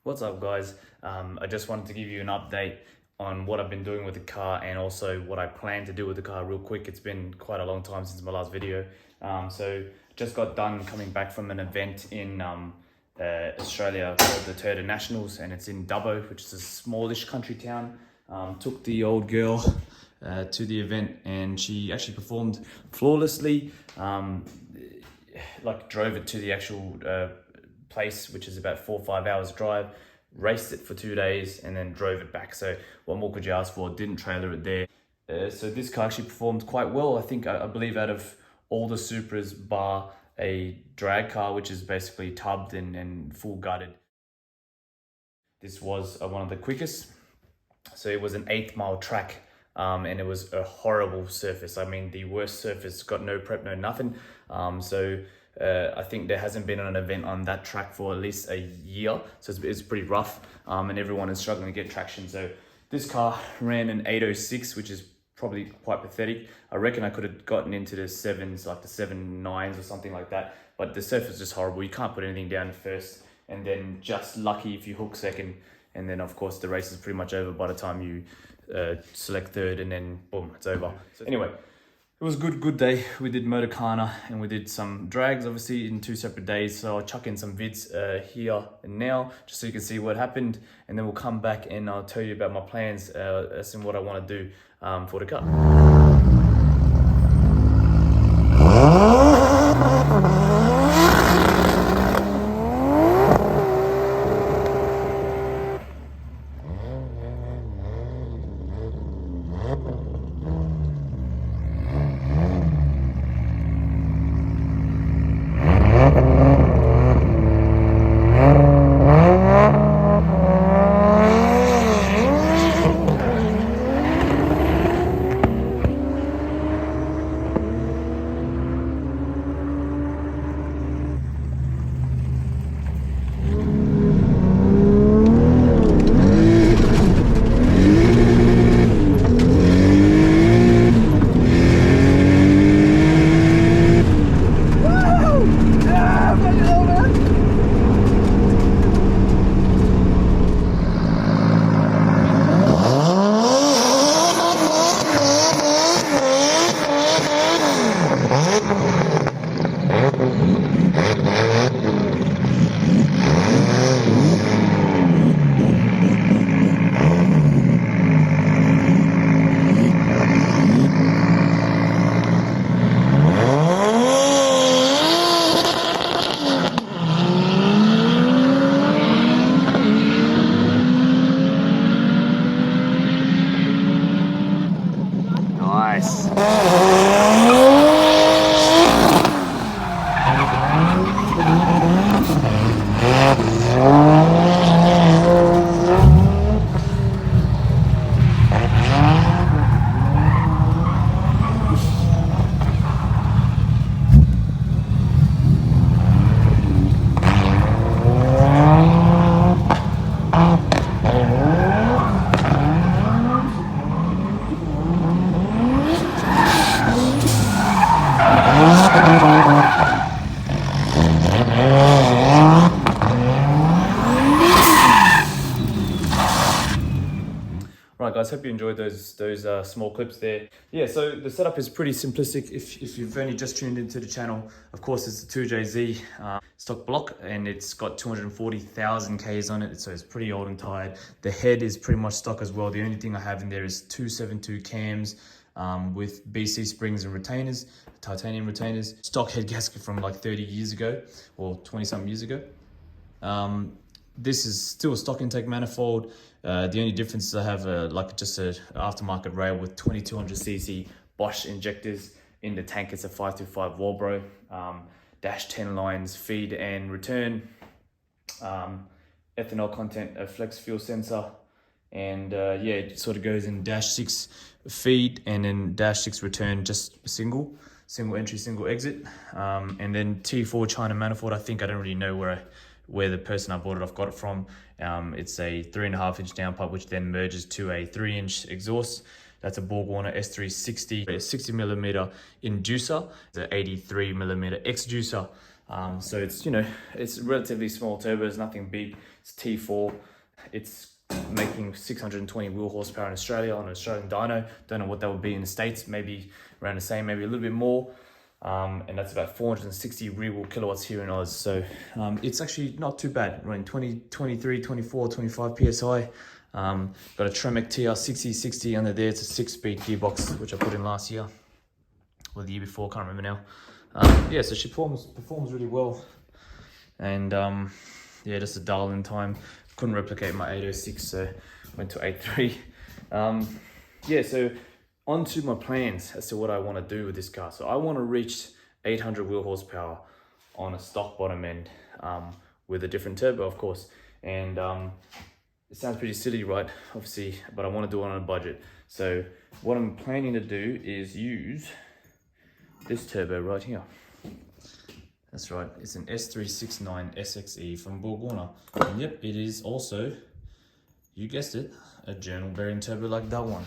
What's up, guys? I just wanted to give you an update on what I've been doing with the car and also what I plan to do with the car real quick. It's been quite a long time since my last video. So just got done coming back from an event in Australia called the Toyota Nationals, and it's in Dubbo, which is a smallish country town. Took the old girl to the event and she actually performed flawlessly. Drove it to the actual place, which is about 4 or 5 hours drive, raced it for 2 days and then drove it back. So what more could you ask for? Didn't trailer it there. So this car actually performed quite well. I believe out of all the Supras bar a drag car, which is basically tubbed and full gutted, this was one of the quickest. So it was an 8-mile track, and it was a horrible surface. I mean, the worst surface, got no prep, no nothing. I think there hasn't been an event on that track for at least a year. So it's pretty rough, and everyone is struggling to get traction. So this car ran an 806, which is probably quite pathetic. I reckon I could have gotten into the 7s, like the 7.9s or something like that. But the surface is just horrible. You can't put anything down at first, and then just lucky if you hook second. And then of course the race is pretty much over by the time you select third, and then boom, it's over. So anyway, it was a good day. We did Motocana and we did some drags, obviously in 2 separate days. So I'll chuck in some vids here and now, just so you can see what happened. And then we'll come back and I'll tell you about my plans as in what I want to do for the car. Nice. Right, guys, hope you enjoyed those small clips there. Yeah, so the setup is pretty simplistic. If you've only just tuned into the channel, of course it's the 2JZ stock block, and it's got 240,000 Ks on it, so it's pretty old and tired. The head is pretty much stock as well. The only thing I have in there is 272 cams with BC springs and retainers, titanium retainers. Stock head gasket from like 30 years ago, or 20-something years ago. This is still a stock intake manifold. The only difference is I have just an aftermarket rail with 2200cc Bosch injectors. In the tank it's a 525 Walbro, dash 10 lines, feed and return, ethanol content, a flex fuel sensor, and yeah, it sort of goes in dash 6 feed and then dash 6 return, just single entry, single exit, and then T4 China manifold. I don't really know where the person I bought it off got it from. It's a 3.5-inch downpipe, which then merges to a 3-inch exhaust. That's a BorgWarner S360, a 60mm inducer, it's an 83mm exducer. So it's, you know, it's relatively small turbo, it's nothing big. It's T4. It's making 620 wheel horsepower in Australia on an Australian dyno. Don't know what that would be in the States, maybe around the same, maybe a little bit more. And that's about 460 rear wheel kilowatts here in Oz. So it's actually not too bad, running 20, 23, 24, 25 PSI. Got a Tremec TR6060 under there. It's a 6-speed gearbox, which I put in last year or the year before, can't remember now. Yeah, so she performs really well. And yeah, just a dial in time. Couldn't replicate my 806, so went to 8.3. Yeah, so on to my plans as to what I want to do with this car. So I want to reach 800 wheel horsepower on a stock bottom end with a different turbo, of course. And it sounds pretty silly, right? Obviously, but I want to do it on a budget. So what I'm planning to do is use this turbo right here. That's right, it's an S369 SXE from BorgWarner. And yep, it is also, you guessed it, a journal bearing turbo like that one.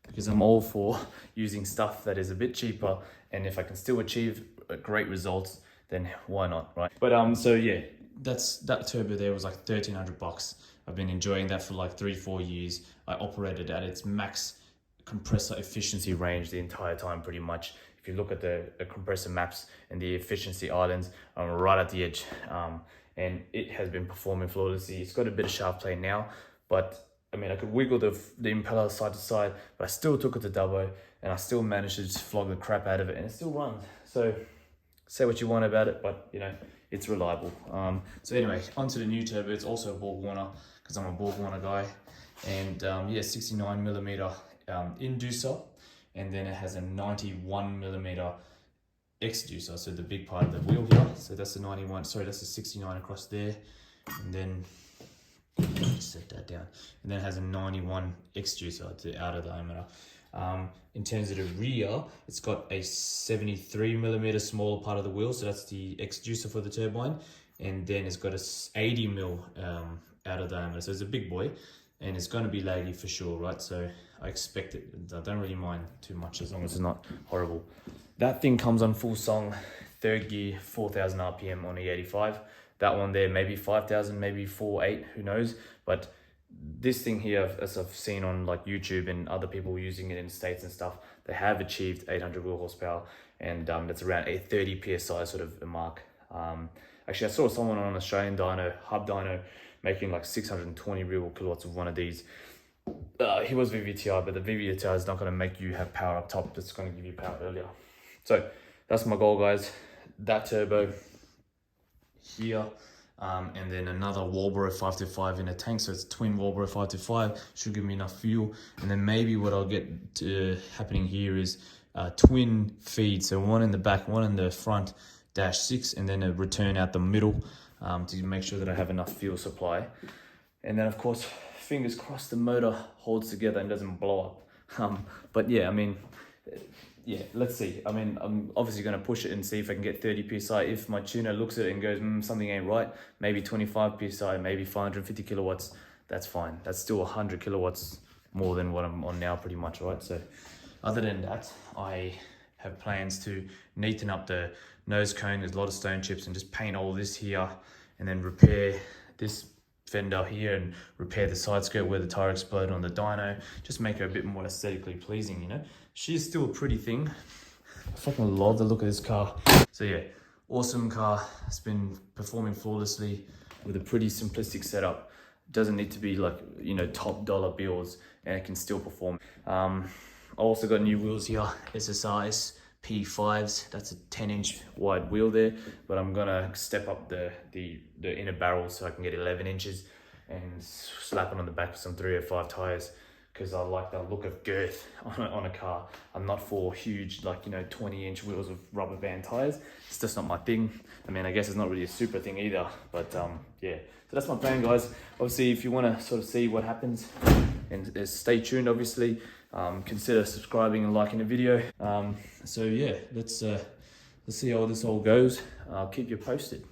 Because I'm all for using stuff that is a bit cheaper, and if I can still achieve great results, then why not, right? But so yeah, that turbo there was like 1,300 bucks. I've been enjoying that for like 3-4 years. I operated at its max compressor efficiency range the entire time, pretty much. If you look at the compressor maps and the efficiency islands, I'm right at the edge, and it has been performing flawlessly. It's got a bit of shaft play now, but I mean, I could wiggle the impeller side to side, but I still took it to Dubbo, and I still managed to just flog the crap out of it, and it still runs. So say what you want about it, but you know, it's reliable. So anyway, onto the new turbo. It's also a BorgWarner, because I'm a BorgWarner guy, and yeah, 69mm inducer, and then it has a 91mm exducer, so the big part of the wheel here. So that's the 91, sorry, that's the 69 across there, and then just set that down, and then it has a 91 exducer to outer diameter. In terms of the rear, it's got a 73mm smaller part of the wheel, so that's the exducer for the turbine, and then it's got a 80mm outer diameter, so it's a big boy, and it's going to be lady for sure, right? So I expect it. I don't really mind too much as long as it's not horrible. That thing comes on full song, 3rd gear, 4,000 RPM on E85. That one there, maybe 5,000, maybe 4.8, who knows? But this thing here, as I've seen on like YouTube and other people using it in the States and stuff, they have achieved 800 wheel horsepower, and that's around a 30 PSI sort of a mark. Actually, I saw someone on an Australian dyno, hub dyno, making like 620 real kilowatts of one of these. He was VVTi, but the VVTi is not going to make you have power up top. It's going to give you power earlier. So that's my goal, guys. That turbo here, and then another Walbro 525 in a tank. So it's twin Walbro 525, should give me enough fuel. And then maybe what I'll get to happening here is twin feed. So one in the back, one in the front, -6, and then a return out the middle, to make sure that I have enough fuel supply. And then of course, fingers crossed the motor holds together and doesn't blow up. But yeah, I mean, yeah, let's see. I mean, I'm obviously going to push it and see if I can get 30 PSI. If my tuner looks at it and goes, something ain't right, maybe 25 PSI, maybe 550 kilowatts, that's fine. That's still 100 kilowatts more than what I'm on now, pretty much, right? So other than that, I have plans to neaten up the nose cone. There's a lot of stone chips, and just paint all this here, and then repair this fender here, and repair the side skirt where the tire exploded on the dyno. Just make her a bit more aesthetically pleasing, you know? She's still a pretty thing. I fucking love the look of this car. So yeah, awesome car. It's been performing flawlessly with a pretty simplistic setup. Doesn't need to be like, you know, top dollar bills, and it can still perform. I also got new wheels here, SSRS P5s. That's a 10-inch wide wheel there, but I'm gonna step up the inner barrel so I can get 11 inches and slap it on the back with some 305 tires, because I like the look of girth on a car. I'm not for huge, like, you know, 20-inch wheels with rubber band tires. It's just not my thing. I mean, I guess it's not really a super thing either, but yeah. So that's my plan, guys. Obviously, if you want to sort of see what happens, and stay tuned, obviously, consider subscribing and liking the video. So yeah, let's see how this all goes. I'll keep you posted.